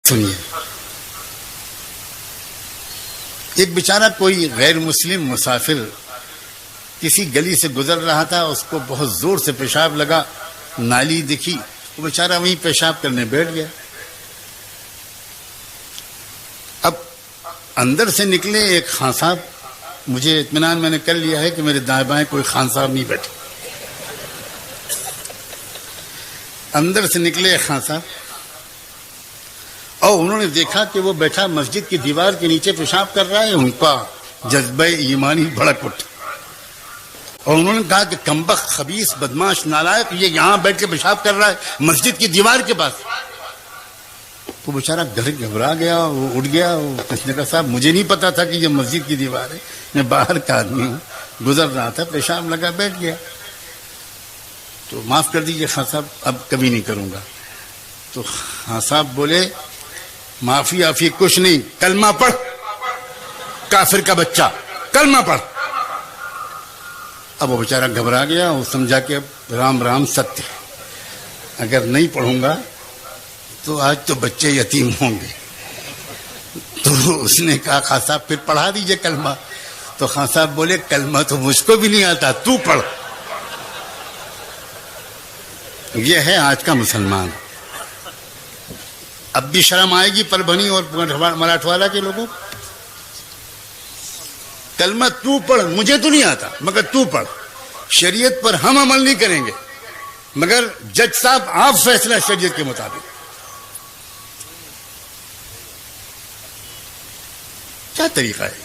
سنیے، ایک بیچارہ کوئی غیر مسلم مسافر کسی گلی سے گزر رہا تھا، اس کو بہت زور سے پیشاب لگا، نالی دکھی، وہ بیچارہ وہیں پیشاب کرنے بیٹھ گیا۔ اب اندر سے نکلے ایک خان صاحب، مجھے اطمینان میں نے کر لیا ہے کہ میرے دائیں بائیں کوئی خان صاحب نہیں بیٹھے، اندر سے نکلے ایک خان صاحب، اور انہوں نے دیکھا کہ وہ بیٹھا مسجد کی دیوار کے نیچے پیشاب کر رہا ہے۔ ان کا جذبہ ایمانی بھڑک اٹھا اور انہوں نے کہا کہ کمبخت، خبیث، بدماش، نالائق، یہ یہاں بیٹھ کے پیشاب کر رہا ہے مسجد کی دیوار کے پاس۔ وہ بیچارہ گھبرا گیا، وہ اٹھ گیا۔ اس نے کہا صاحب مجھے نہیں پتا تھا کہ یہ مسجد کی دیوار ہے، میں باہر کا آدمی ہوں، گزر رہا تھا، پیشاب لگا بیٹھ گیا، تو معاف کر دیجئے خان صاحب، اب کبھی نہیں کروں گا۔ تو خان صاحب بولے معافی آفی کچھ نہیں، کلمہ پڑھ، کافر کا بچہ، کلمہ پڑھ۔ اب وہ بیچارہ گھبرا گیا، وہ سمجھا کہ اب رام رام ستیہ، اگر نہیں پڑھوں گا تو آج تو بچے یتیم ہوں گے۔ تو اس نے کہا خان صاحب پھر پڑھا دیجئے کلمہ۔ تو خان صاحب بولے کلمہ تو مجھ کو بھی نہیں آتا، تو پڑھ۔ یہ ہے آج کا مسلمان۔ اب بھی شرم آئے گی پربھنی اور مراٹھواڑہ کے لوگوں، کلمہ تو پڑھ، مجھے تو نہیں آتا مگر تو پڑھ، شریعت پر ہم عمل نہیں کریں گے مگر جج صاحب آپ فیصلہ شریعت کے مطابق۔ کیا طریقہ ہے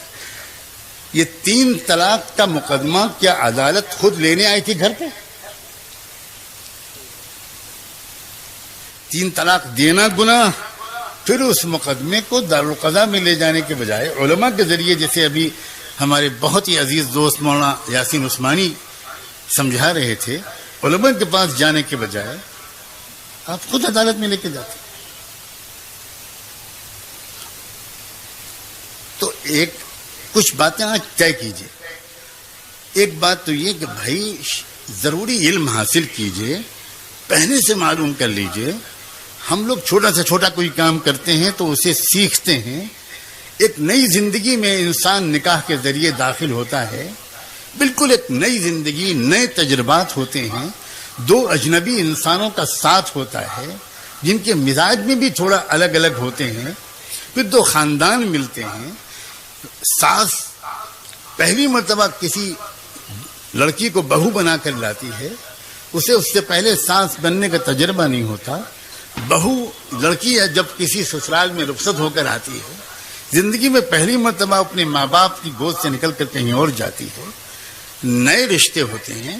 یہ؟ 3 طلاق کا مقدمہ کیا عدالت خود لینے آئی تھی گھر پہ؟ 3 طلاق دینا گناہ، پھر اس مقدمے کو دارالقضاء میں لے جانے کے بجائے علماء کے ذریعے، جیسے ابھی ہمارے بہت ہی عزیز دوست مولانا یاسین عثمانی سمجھا رہے تھے، علماء کے پاس جانے کے بجائے آپ خود عدالت میں لے کے جاتے۔ تو کچھ باتیں آج طے کیجئے۔ ایک بات تو یہ کہ بھائی ضروری علم حاصل کیجئے، پہلے سے معلوم کر لیجئے۔ ہم لوگ چھوٹا سے چھوٹا کوئی کام کرتے ہیں تو اسے سیکھتے ہیں۔ ایک نئی زندگی میں انسان نکاح کے ذریعے داخل ہوتا ہے، بالکل ایک نئی زندگی، نئے تجربات ہوتے ہیں، 2 اجنبی انسانوں کا ساتھ ہوتا ہے جن کے مزاج میں بھی تھوڑا الگ الگ ہوتے ہیں، پھر 2 خاندان ملتے ہیں۔ ساس پہلی مرتبہ کسی لڑکی کو بہو بنا کر لاتی ہے، اسے اس سے پہلے ساس بننے کا تجربہ نہیں ہوتا۔ بہو لڑکی ہے جب کسی سسرال میں رخصت ہو کر آتی ہے، زندگی میں پہلی مرتبہ اپنے ماں باپ کی گود سے نکل کر کہیں اور جاتی ہے، نئے رشتے ہوتے ہیں،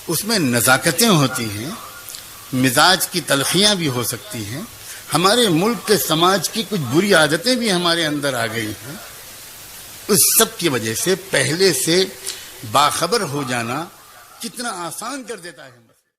اس میں نزاکتیں ہوتی ہیں، مزاج کی تلخیاں بھی ہو سکتی ہیں۔ ہمارے ملک کے سماج کی کچھ بری عادتیں بھی ہمارے اندر آ گئی ہیں، اس سب کی وجہ سے پہلے سے باخبر ہو جانا کتنا آسان کر دیتا ہے۔